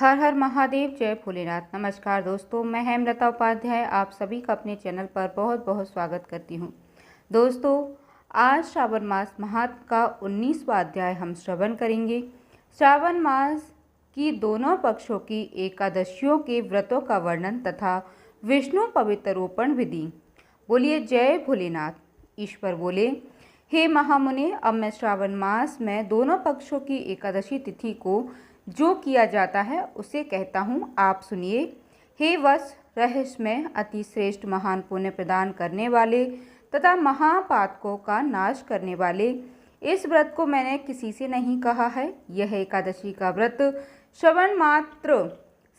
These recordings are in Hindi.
हर हर महादेव, जय भोलेनाथ। नमस्कार दोस्तों, मैं हेमलता उपाध्याय आप सभी का अपने चैनल पर बहुत बहुत स्वागत करती हूँ। दोस्तों, आज श्रावण मास महात्म का 19वां अध्याय हम श्रवण करेंगे। श्रावण मास की दोनों पक्षों की एकादशियों के व्रतों का वर्णन तथा विष्णु पवित्रोपण विधि। बोलिए जय भोलेनाथ। ईश्वर बोले, हे महामुनि, अब मैं श्रावण मास में दोनों पक्षों की एकादशी तिथि को जो किया जाता है उसे कहता हूँ, आप सुनिए। हे वत्स, रहस्य में अति श्रेष्ठ महान पुण्य प्रदान करने वाले तथा महापातकों का नाश करने वाले इस व्रत को मैंने किसी से नहीं कहा है। यह एकादशी का व्रत श्रवण मात्र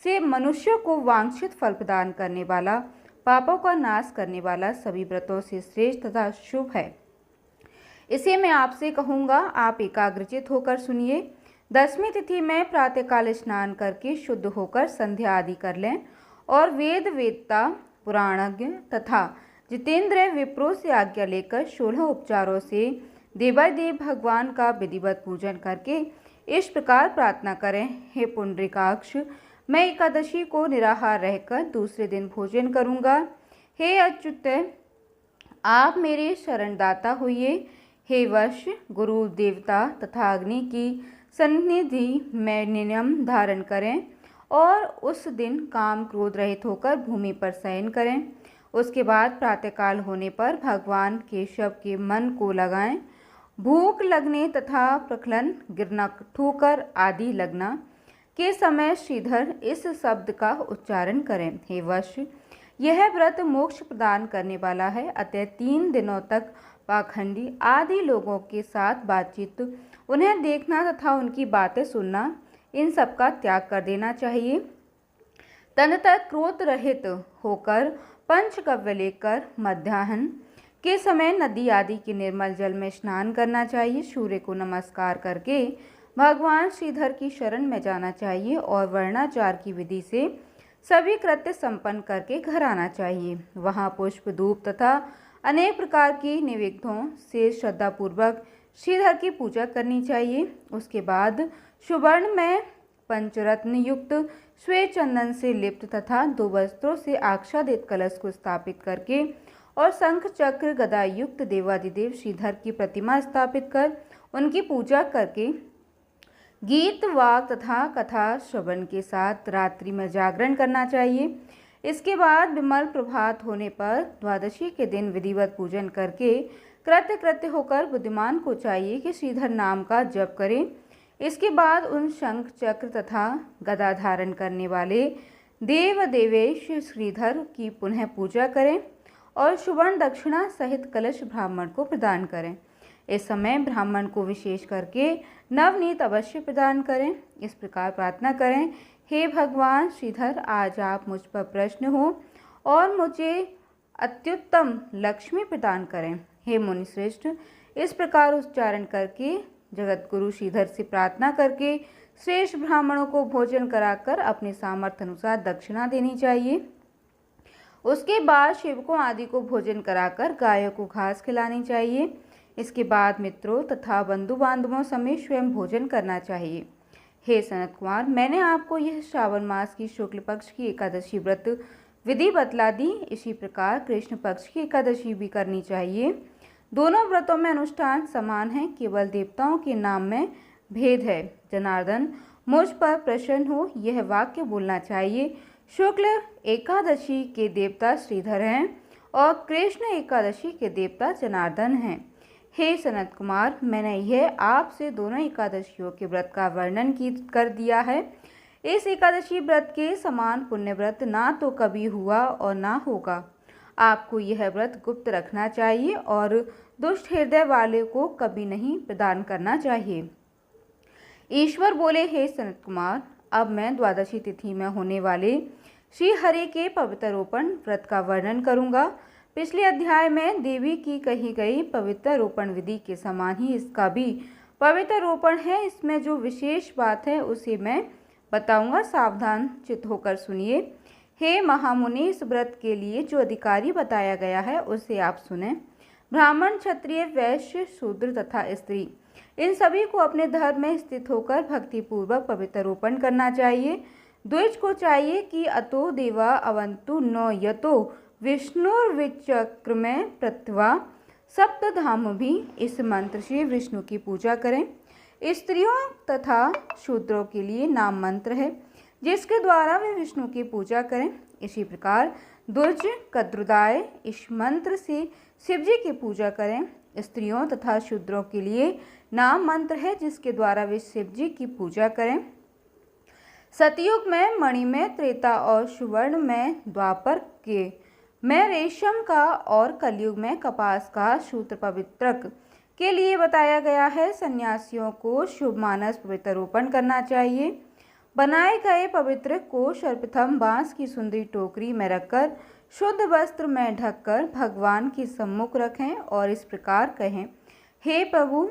से मनुष्य को वांछित फल प्रदान करने वाला, पापों का नाश करने वाला सभी व्रतों से श्रेष्ठ तथा शुभ है। इसे मैं आपसे कहूँगा, आप एकाग्रचित होकर सुनिए। 10वीं तिथि में प्रातःकाल स्नान करके शुद्ध होकर संध्या आदि कर लें और वेदता पुराणज्ञ तथा जितेंद्र विप्रों से आज्ञा लेकर 16 उपचारों से देवादेव भगवान का विधिवत पूजन करके इस प्रकार प्रार्थना करें, हे पुंडरीकाक्ष, मैं एकादशी को निराहार रहकर दूसरे दिन भोजन करूँगा। हे अच्युत, आप मेरे शरणदाता होइए। हे वश, गुरु देवता तथा अग्नि की सन्निधि में नियम धारण करें और उस दिन काम क्रोध रहित होकर भूमि पर शयन करें। उसके बाद प्रातःकाल होने पर भगवान केशव के मन को लगाएं। भूख लगने तथा प्रखलन, गिरना, ठोकर आदि लगना के समय श्रीधर इस शब्द का उच्चारण करें। हे वश, यह व्रत मोक्ष प्रदान करने वाला है, अतः 3 दिनों तक पाखंडी आदि लोगों के साथ बातचीत, उन्हें देखना तथा उनकी बातें सुनना, इन सब का त्याग कर देना चाहिए। तदनंतर क्रोध रहित होकर पंचगव्य लेकर मध्याह्न के समय नदी आदि के निर्मल जल में स्नान करना चाहिए। सूर्य को नमस्कार करके भगवान श्रीधर की शरण में जाना चाहिए और वर्णाचार की विधि से सभी कृत्य संपन्न करके घर आना चाहिए। वहाँ पुष्प, धूप तथा अनेक प्रकार की नैवेद्यों से श्रद्धापूर्वक श्रीधर की पूजा करनी चाहिए। उसके बाद सुवर्ण में पंचरत्न युक्त श्वेत चंदन से लिप्त तथा 2 वस्त्रों से आच्छादित कलश को स्थापित करके और शंख चक्र गदा युक्त देवादिदेव श्रीधर की प्रतिमा स्थापित कर उनकी पूजा करके गीत, वाक तथा कथा श्रवण के साथ रात्रि में जागरण करना चाहिए। इसके बाद विमल प्रभात होने पर द्वादशी के दिन विधिवत पूजन करके कृत्य होकर बुद्धिमान को चाहिए कि श्रीधर नाम का जप करें। इसके बाद उन शंख चक्र तथा गदा धारण करने वाले देवेश श्रीधर की पुनः पूजा करें और सुवर्ण दक्षिणा सहित कलश ब्राह्मण को प्रदान करें। इस समय ब्राह्मण को विशेष करके नवनीत अवश्य प्रदान करें। इस प्रकार प्रार्थना करें, हे भगवान श्रीधर, आज आप मुझ पर प्रसन्न हो और मुझे अत्युत्तम लक्ष्मी प्रदान करें। हे मुनि श्रेष्ठ, इस प्रकार उच्चारण करके जगत गुरु श्रीधर से प्रार्थना करके श्रेष्ठ ब्राह्मणों को भोजन कराकर अपने सामर्थ्य अनुसार दक्षिणा देनी चाहिए। उसके बाद सेवकों आदि को भोजन कराकर गायों को घास खिलानी चाहिए। इसके बाद मित्रों तथा बंधु बांधवों समेत स्वयं भोजन करना चाहिए। हे सनत कुमार, मैंने आपको यह श्रावण मास की शुक्ल पक्ष की एकादशी व्रत विधि बतला दी। इसी प्रकार कृष्ण पक्ष की एकादशी भी करनी चाहिए। दोनों व्रतों में अनुष्ठान समान है, केवल देवताओं के नाम में भेद है। जनार्दन, मुझ पर प्रसन्न हो, यह वाक्य बोलना चाहिए। शुक्ल एकादशी के देवता श्रीधर हैं और कृष्ण एकादशी के देवता जनार्दन हैं। हे सनत कुमार, मैंने यह आपसे दोनों एकादशियों के व्रत का वर्णन कर दिया है। इस एकादशी व्रत के समान पुण्य व्रत ना तो कभी हुआ और ना होगा। आपको यह व्रत गुप्त रखना चाहिए और दुष्ट हृदय वाले को कभी नहीं प्रदान करना चाहिए। ईश्वर बोले, हे सनत कुमार, अब मैं द्वादशी तिथि में होने वाले श्री हरि के पवित्रोपण व्रत का वर्णन करूंगा। पिछले अध्याय में देवी की कही गई पवित्रोपण विधि के समान ही इसका भी पवित्रोपण है। इसमें जो विशेष बात है उसे मैं बताऊंगा, सावधान चित्त होकर सुनिए। हे महामुनि, इस व्रत के लिए जो अधिकारी बताया गया है उसे आप सुने। ब्राह्मण, क्षत्रिय, वैश्य, शूद्र तथा स्त्री, इन सभी को अपने धर्म में स्थित होकर भक्तिपूर्वक पवित्रोपण करना चाहिए। द्विज को चाहिए कि अतो देवा अवंतु न यतो विष्णुर्विचक्रमे पृथ्वा सप्तधाम भी। इस मंत्र से विष्णु की पूजा करें। स्त्रियों तथा शूद्रों के लिए नाम मंत्र है जिसके द्वारा वे विष्णु की पूजा करें। इसी प्रकार द्विज कद्रुदाय इस मंत्र से शिवजी की पूजा करें। स्त्रियों तथा शूद्रों के लिए नाम मंत्र है जिसके द्वारा वे शिवजी की पूजा करें। सतयुग में मणि में, त्रेता और सुवर्ण में, द्वापर के में रेशम का और कलयुग में कपास का सूत्र पवित्रक के लिए बताया गया है। सन्यासियों को शुभ मानस पवित्र रोपण करना चाहिए। बनाए गए पवित्र को सर्वप्रथम बांस की सुंदरी टोकरी में रखकर शुद्ध वस्त्र में ढककर भगवान के सम्मुख रखें और इस प्रकार कहें, हे प्रभु,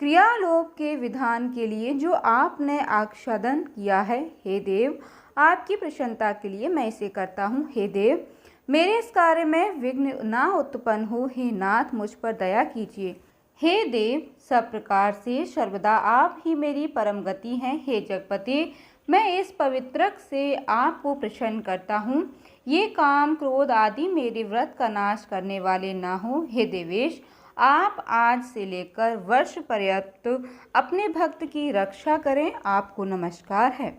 क्रियालोप के विधान के लिए जो आपने आच्छादन किया है, हे देव, आपकी प्रसन्नता के लिए मैं इसे करता हूँ। हे देव, मेरे इस कार्य में विघ्न ना उत्पन्न हो। हे नाथ, मुझ पर दया कीजिए। हे देव, सब प्रकार से सर्वदा आप ही मेरी परम गति हैं। हे जगपति, मैं इस पवित्रक से आपको प्रसन्न करता हूँ। ये काम क्रोध आदि मेरे व्रत का नाश करने वाले ना हो। हे देवेश, आप आज से लेकर वर्ष पर्यंत अपने भक्त की रक्षा करें। आपको नमस्कार है।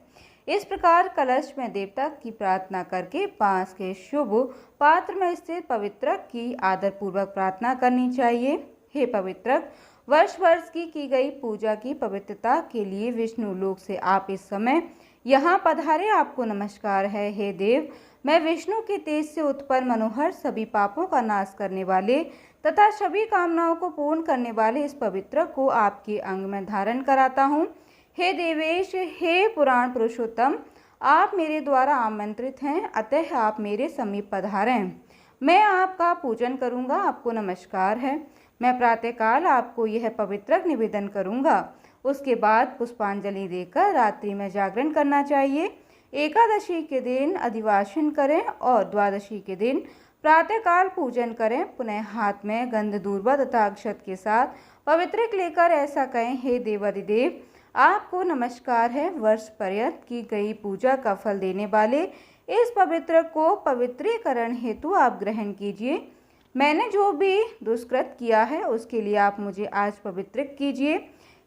इस प्रकार कलश में देवता की प्रार्थना करके बांस के शुभ पात्र में स्थित पवित्रक की आदरपूर्वक प्रार्थना करनी चाहिए। हे पवित्रक, वर्ष वर्ष की गई पूजा की पवित्रता के लिए विष्णु लोक से आप इस समय यहाँ पधारे, आपको नमस्कार है। हे देव, मैं विष्णु के तेज से उत्पन्न मनोहर सभी पापों का नाश करने वाले तथा सभी कामनाओं को पूर्ण करने वाले इस पवित्र को आपके अंग में धारण कराता हूँ। हे देवेश, हे पुराण पुरुषोत्तम, आप मेरे द्वारा आमंत्रित हैं, अतः आप मेरे समीप पधारें। मैं आपका पूजन करूँगा, आपको नमस्कार है। मैं प्रातःकाल आपको यह पवित्रक निवेदन करूँगा। उसके बाद पुष्पांजलि देकर रात्रि में जागरण करना चाहिए। एकादशी के दिन अधिवासन करें और द्वादशी के दिन प्रातःकाल पूजन करें। पुनः हाथ में गंध दूर्वा तथा अक्षत के साथ पवित्रक लेकर ऐसा कहें, हे देवादिदेव, आपको नमस्कार है। वर्ष पर्यंत की गई पूजा का फल देने वाले इस पवित्र को पवित्रीकरण हेतु आप ग्रहण कीजिए। मैंने जो भी दुष्कृत किया है उसके लिए आप मुझे आज पवित्र कीजिए।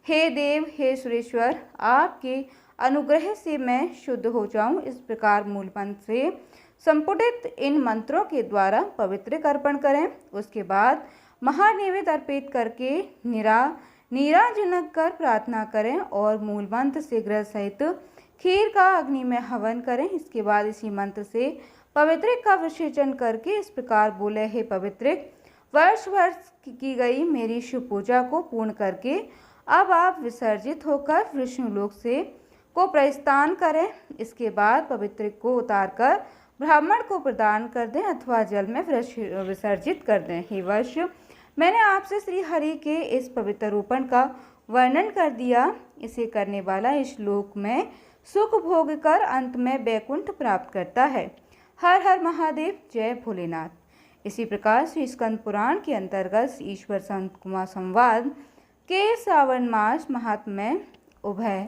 हे देव, हे सुरेश्वर, आपके अनुग्रह से मैं शुद्ध हो जाऊं। इस प्रकार मूल मंत्र से संपुटित इन मंत्रों के द्वारा पवित्र अर्पण करें। उसके बाद महानैवेद्य अर्पित करके नीराजनक कर प्रार्थना करें और मूल मंत्र से ग्रह सहित खीर का अग्नि में हवन करें। इसके बाद इसी मंत्र से पवित्रक का विसर्जन करके इस प्रकार बोले, हे पवित्रक, वर्ष वर्ष की गई मेरी शुभ पूजा को पूर्ण करके अब आप विसर्जित होकर विष्णु लोक से को प्रस्थान करें। इसके बाद पवित्रक को उतारकर ब्राह्मण को प्रदान कर दें अथवा जल में विसर्जित कर दें। हे वर्ष, मैंने आपसे श्री हरि के इस पवित्र रूपण का वर्णन कर दिया। इसे करने वाला इस लोक में सुख भोग कर अंत में वैकुंठ प्राप्त करता है। हर हर महादेव, जय भोलेनाथ। इसी प्रकार श्री स्कंद पुराण के अंतर्गत ईश्वर संत कुमार संवाद के श्रावण मास महात्म्य उभय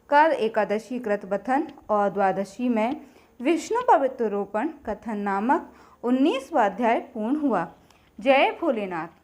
कर एकादशी कृत कथन और द्वादशी में विष्णु पवित्र रोपण कथन नामक 19वां अध्याय पूर्ण हुआ। जय भोलेनाथ।